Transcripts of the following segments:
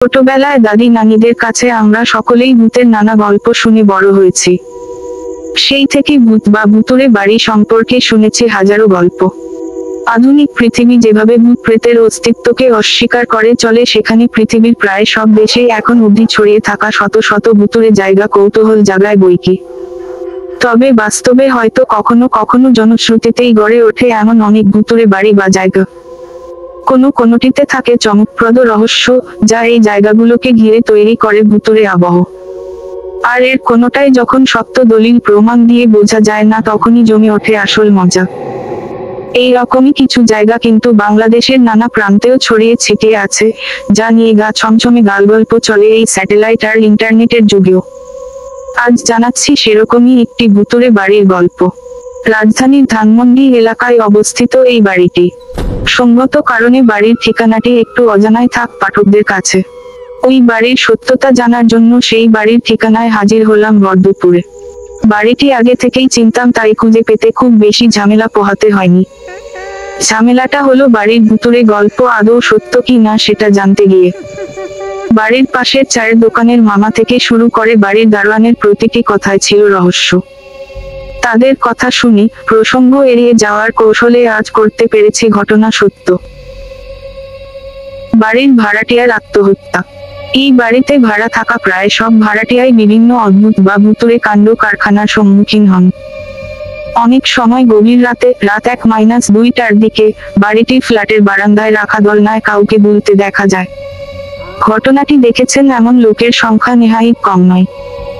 ছোটবেলায় দাদি নানিদের কাছে আমরা সকলেই ভূতের নানা গল্প শুনে বড় হয়েছি। সেই থেকে ভূত বা ভূতুড়ে বাড়ি সম্পর্কে শুনেছি হাজারো গল্প। আধুনিক পৃথিবী যেভাবে ভূত প্রেতের অস্তিত্বকে অস্বীকার করে চলে, সেখানে পৃথিবীর প্রায় সব দেশেই এখন অবধি ছড়িয়ে থাকা শত শত ভূতুড়ে জায়গা কৌতূহল জাগায় বইকি। তবে বাস্তবে হয়তো কখনো কখনো জনশ্রুতিতেই গড়ে ওঠে এমন অনেক ভূতুড়ে বাড়ি বা জায়গা। কোনোটিতে থাকে চমকপ্রদ রহস্য, যা এই জায়গাগুলোকে ঘিরে তৈরি করে ভুতুড়ে আবহ। আর এর কোনোটাই যখন শক্ত দলিল প্রমাণ দিয়ে বোঝা যায় না, তখনই জমে ওঠে আসল মজা। এই রকমই কিছু জায়গা কিন্তু বাংলাদেশের নানা প্রান্তেও ছড়িয়ে ছিটিয়ে আছে, যা নিয়ে গা ছমছমে গালগল্প চলে এই স্যাটেলাইট আর ইন্টারনেটের যুগেও। আজ জানাচ্ছি সেরকমই একটি ভুতুড়ে বাড়ির গল্প। রাজধানীর ধানমন্ডি এলাকায় অবস্থিত এই বাড়িটি। সঙ্গত কারণে বাড়ির ঠিকানাটি একটু অজানায় থাক পাঠকদের কাছে। ওই বাড়ির সত্যতা জানার জন্য সেই বাড়ির ঠিকানায় হাজির হলাম বরদুপুরে। বাড়িটি আগে থেকেই চিনতাম, তাই খুঁজে পেতে খুব বেশি ঝামেলা পোহাতে হয়নি। ঝামেলাটা হলো বাড়ির ভুতুড়ে গল্প আদৌ সত্য কি না সেটা জানতে গিয়ে। বাড়ির পাশের চায়ের দোকানের মামা থেকে শুরু করে বাড়ির দারোয়ানের প্রতিটি কথায় ছিল রহস্য। তাদের কথা শুনি, প্রসঙ্গ এড়িয়ে যাওয়ার কৌশলে আজ করতে পেরেছি ঘটনা সত্য। বাড়ির ভাড়াটিয়ার আত্মহত্যা। এই বাড়িতে ভাড়া থাকা প্রায় সব ভাড়াটিয়াই বিভিন্ন অদ্ভুত বা ভুতুড়ে কাণ্ড কারখানার সম্মুখীন হন। অনেক সময় গভীর রাতে, রাত 1-2টার দিকে বাড়িটির ফ্ল্যাটের বারান্দায় রাখা দোলনায় কাউকে দুলতে দেখা যায়। ঘটনাটি দেখেছেন এমন লোকের সংখ্যা নেহাই কম নয়।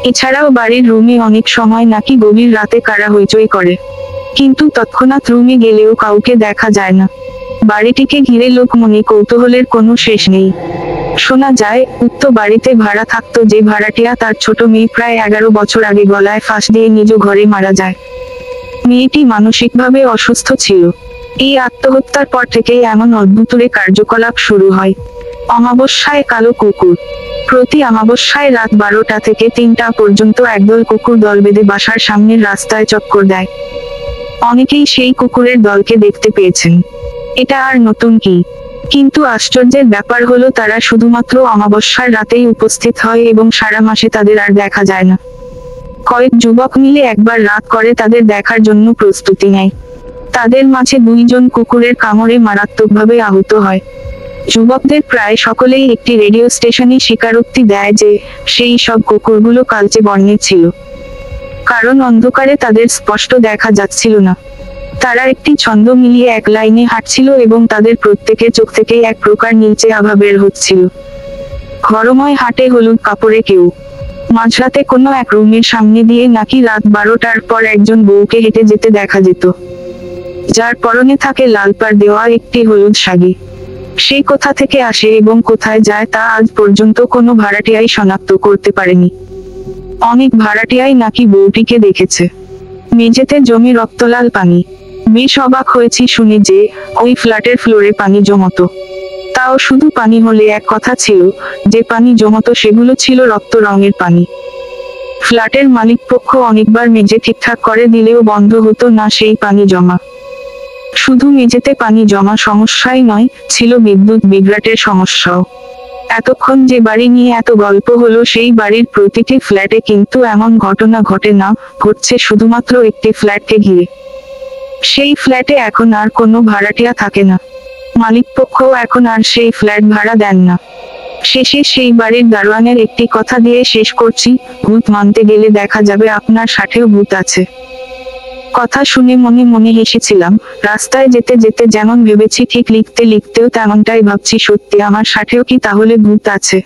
এছাড়াও বাড়ির রুমে অনেক সময় নাকি গভীর রাতে কারা হইচই করে, কিন্তু তৎক্ষণাৎ রুমে গেলেও কাউকে দেখা যায় না। বাড়িটিকে ঘিরে লোক মনে কৌতূহলের কোনো শেষ নেই। শোনা যায়, উক্ত বাড়িতে ভাড়া থাকতো যে ভাড়াটিয়া, তার ছোট মেয়ে প্রায় 11 বছর আগে গলায় ফাঁস দিয়ে নিজ ঘরে মারা যায়। মেয়েটি মানসিকভাবে অসুস্থ ছিল। এই আত্মহত্যার পর থেকেই এমন অদ্ভুতুড়ে কার্যকলাপ শুরু হয়। অমাবস্যায় কালো কুকুর। প্রতি অমাবস্যায় রাত 12টা থেকে 3টা পর্যন্ত একদল কুকুর দল বেঁধে বাসার সামনের রাস্তায় চক্কর দেয়। অনেকেই সেই কুকুরের দলকে দেখতে পেয়েছেন। এটা আর নতুন কি, কিন্তু আশ্চর্যের ব্যাপার হলো তারা শুধুমাত্র অমাবস্যার রাতেই উপস্থিত হয় এবং সারা মাসে তাদের আর দেখা যায় না। কয়েক যুবক মিলে একবার রাত করে তাদের দেখার জন্য প্রস্তুতি নেয়। তাদের মাঝে 2 জন কুকুরের কামড়ে মারাত্মকভাবে আহত হয়। যুবকদের প্রায় সকলেই একটি রেডিও স্টেশনে স্বীকারোক্তি দেয় যে সেই সব কুকুরগুলো কালচে বর্ণের ছিল, কারণ অন্ধকারে তাদের স্পষ্ট দেখা যাচ্ছিল না। তারা একটি ছন্দ মিলিয়ে এক লাইনে হাঁটছিল এবং তাদের প্রত্যেকের চোখ থেকে এক প্রকার নীলচে আভা বের হচ্ছিল। ঘরময় হাটে হলুদ কাপড়ে কেউ। মাঝরাতে কোনো এক রুমের সামনে দিয়ে নাকি রাত 12টার পর একজন বউকে হেঁটে যেতে দেখা যেত, যার পরনে থাকে লাল পাড় দেওয়া একটি হলুদ শাড়ি। সে কোথা থেকে আসে এবং কোথায় যায় তা আজ পর্যন্ত কোনো ভাড়াটিয়াই শনাক্ত করতে পারেনি। অনেক ভাড়াটিয়াই নাকি বউটিকে দেখেছে। মেঝেতে জমে রক্তলাল পানি। বেশ অবাক হয়েছি শুনে যে ওই ফ্ল্যাটের ফ্লোরে পানি জমতো। তাও শুধু পানি হলে এক কথা ছিল, যে পানি জমতো সেগুলো ছিল রক্ত রঙের পানি। ফ্ল্যাটের মালিকপক্ষ অনেকবার মেঝে ঠিকঠাক করে দিলেও বন্ধ হতো না সেই পানি জমা। শুধু মেঝেতে পানি জমা সমস্যাই নয়, ছিল বিদ্যুৎ বিভ্রাটের সমস্যাও। এতক্ষণ যে বাড়ি নিয়ে এত গল্প হলো, সেই বাড়ির প্রতিটি ফ্ল্যাটে কিন্তু এমন ঘটনা ঘটে না, ঘটছে শুধুমাত্র একটি ফ্ল্যাটকে ঘিরে। সেই ফ্ল্যাটে এখন আর কোনো ভাড়াটিয়া থাকে না। মালিকপক্ষও এখন আর সেই ফ্ল্যাট ভাড়া দেন না। শেষে সেই বাড়ির দারোয়ানের একটি কথা দিয়ে শেষ করছি, ভূত মানতে গেলে দেখা যাবে আপনার সাথেও ভূত আছে। কথা শুনে মনে মনে হেসেছিলাম। রাস্তায় যেতে যেতে যেমন ভেবেছি, ঠিক লিখতে লিখতেও তেমনটাই ভাবছি, সত্যি আমার সাথেও কি তাহলে ভূত আছে?